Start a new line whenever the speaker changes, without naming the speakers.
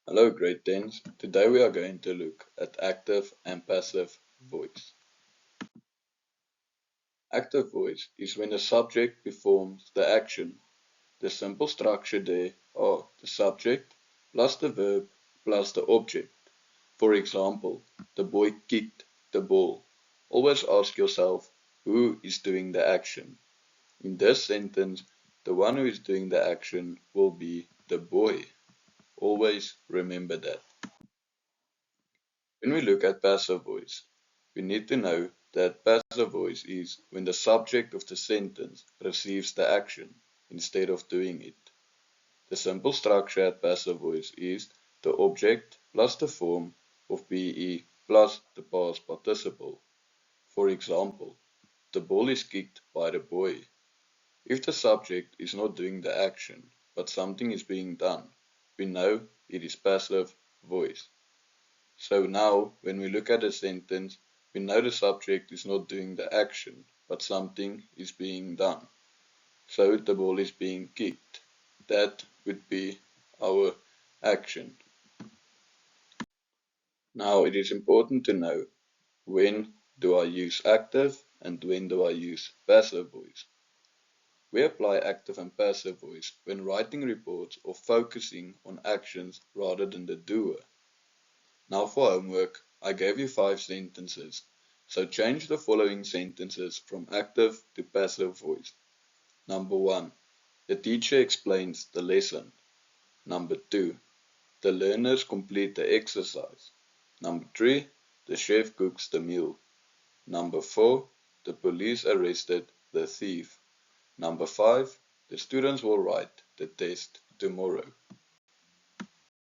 Hello grade 10s. Today we are going to look at active and passive voice. Active voice is when the subject performs the action. The simple structure there are the subject plus the verb plus the object. For example, the boy kicked the ball. Always ask yourself who is doing the action. In this sentence, the one who is doing the action will be the boy. Always remember that. When we look at passive voice, we need to know that passive voice is when the subject of the sentence receives the action instead of doing it. The simple structure at passive voice is the object plus the form of be plus the past participle. For example, the ball is kicked by the boy. If the subject is not doing the action, but something is being done, we know it is passive voice. So now, when we look at a sentence, we know the subject is not doing the action, but something is being done. So the ball is being kicked. That would be our action. Now it is important to know when do I use active and when do I use passive voice. We apply active and passive voice when writing reports or focusing on actions rather than the doer. Now for homework, I gave you 5 sentences, so change the following sentences from active to passive voice. Number 1. The teacher explains the lesson. Number 2. The learners complete the exercise. Number 3. The chef cooks the meal. Number 4. The police arrested the thief. Number 5. The students will write the test tomorrow.